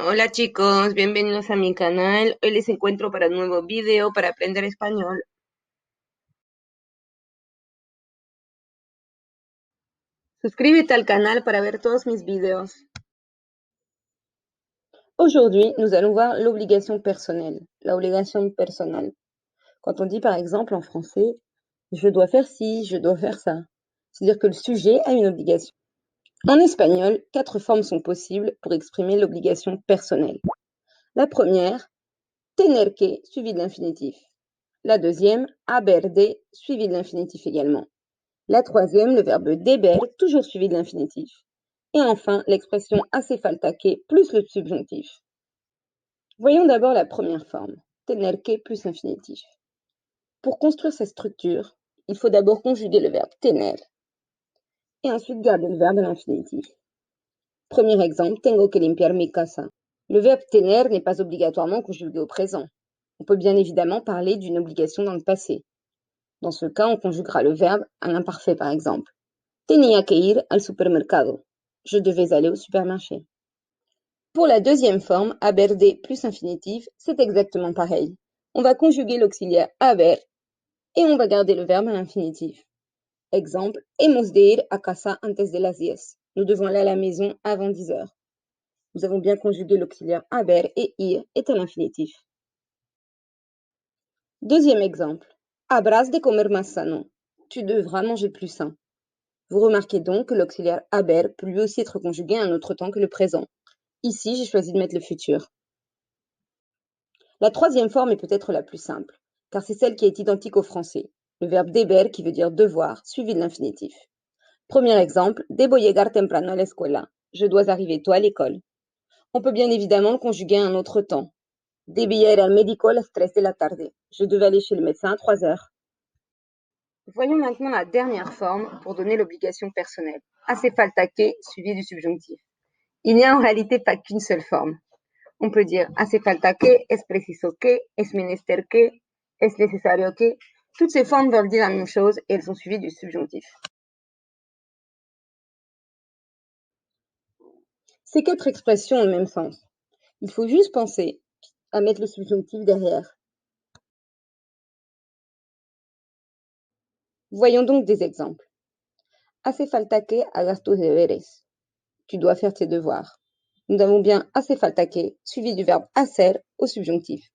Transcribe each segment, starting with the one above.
Hola chicos, bienvenidos a mi canal. Hoy les encuentro para un nuevo video para aprender español. Suscríbete al canal para ver todos mis videos. Aujourd'hui, nous allons voir l'obligation personnelle, la obligation personnelle. Quand on dit par exemple en français, je dois faire ci, je dois faire ça, c'est-à-dire que le sujet a une obligation. En espagnol, 4 formes sont possibles pour exprimer l'obligation personnelle. La première, tener que, suivi de l'infinitif. La deuxième, haber de, suivi de l'infinitif également. La troisième, le verbe deber, toujours suivi de l'infinitif. Et enfin, l'expression hace falta que plus le subjonctif. Voyons d'abord la première forme, tener que plus infinitif. Pour construire cette structure, il faut d'abord conjuguer le verbe tener et ensuite garder le verbe à l'infinitif. Premier exemple, tengo que limpiar mi casa. Le verbe tener n'est pas obligatoirement conjugué au présent. On peut bien évidemment parler d'une obligation dans le passé. Dans ce cas, on conjuguera le verbe à l'imparfait par exemple. Tenía que ir al supermercado. Je devais aller au supermarché. Pour la deuxième forme, haber de plus infinitif, c'est exactement pareil. On va conjuguer l'auxiliaire haber et on va garder le verbe à l'infinitif. Exemple, hemos de ir a casa antes de las 10. Nous devons aller à la maison avant 10 heures. Nous avons bien conjugué l'auxiliaire haber et ir est à l'infinitif. Deuxième exemple, habrás de comer más sano. Tu devras manger plus sain. Vous remarquez donc que l'auxiliaire haber peut lui aussi être conjugué à un autre temps que le présent. Ici, j'ai choisi de mettre le futur. La troisième forme est peut-être la plus simple, car c'est celle qui est identique au français, le verbe deber qui veut dire devoir, suivi de l'infinitif. Premier exemple, debo llegar temprano a la escuela. Je dois arriver tôt à l'école. On peut bien évidemment le conjuguer à un autre temps. Debía ir al médico a las 3 de la tarde. Je devais aller chez le médecin à 3 heures. Voyons maintenant la dernière forme pour donner l'obligation personnelle. Hace falta que, suivi du subjonctif. Il n'y a en réalité pas qu'une seule forme. On peut dire hace falta que, es preciso que, es menester que, es necesario que. Toutes ces formes veulent dire la même chose et elles sont suivies du subjonctif. Ces 4 expressions ont le même sens. Il faut juste penser à mettre le subjonctif derrière. Voyons donc des exemples. Hace falta que hagas tus deberes. Tu dois faire tes devoirs. Nous avons bien hace falta que, suivi du verbe hacer au subjonctif.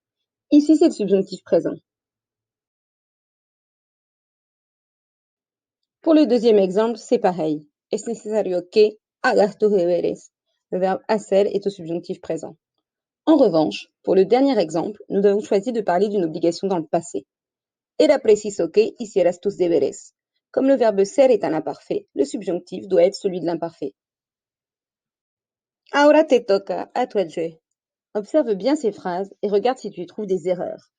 Ici, c'est le subjonctif présent. Pour le deuxième exemple, c'est pareil. Es necesario que hagas tus deberes. Le verbe hacer est au subjonctif présent. En revanche, pour le dernier exemple, nous avons choisi de parler d'une obligation dans le passé. Era preciso que hicieras tus deberes. Comme le verbe ser est un imparfait, le subjonctif doit être celui de l'imparfait. Ahora te toca, à toi de jouer. Observe bien ces phrases et regarde si tu y trouves des erreurs.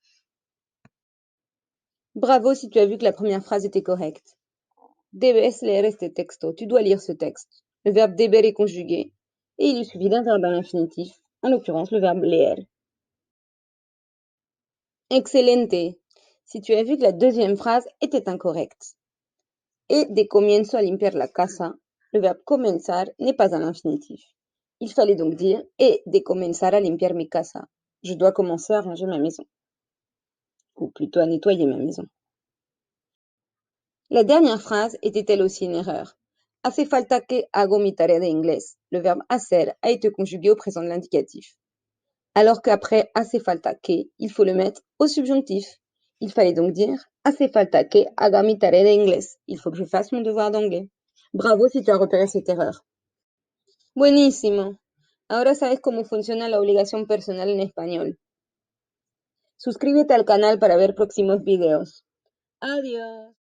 Bravo si tu as vu que la première phrase était correcte. Debes leer este texto. Tu dois lire ce texte. Le verbe deber est conjugué et il est suivi d'un verbe à l'infinitif, en l'occurrence le verbe leer. Excelente. Si tu as vu que la deuxième phrase était incorrecte. Et de comienzo a limpiar la casa, le verbe comenzar n'est pas à l'infinitif. Il fallait donc dire et de comenzar a limpiar mi casa. Je dois commencer à ranger ma maison. Ou plutôt à nettoyer ma maison. La dernière phrase était elle aussi une erreur. Hace falta que hago mi tarea de inglés. Le verbe hacer a été conjugué au présent de l'indicatif. Alors qu'après hace falta que, il faut le mettre au subjonctif. Il fallait donc dire hace falta que haga mi tarea de inglés. Il faut que je fasse mon devoir d'anglais. Bravo si tu as repéré cette erreur. Buenísimo. Ahora sabes cómo funciona la obligación personal en español. Suscríbete al canal para ver próximos videos. Adiós.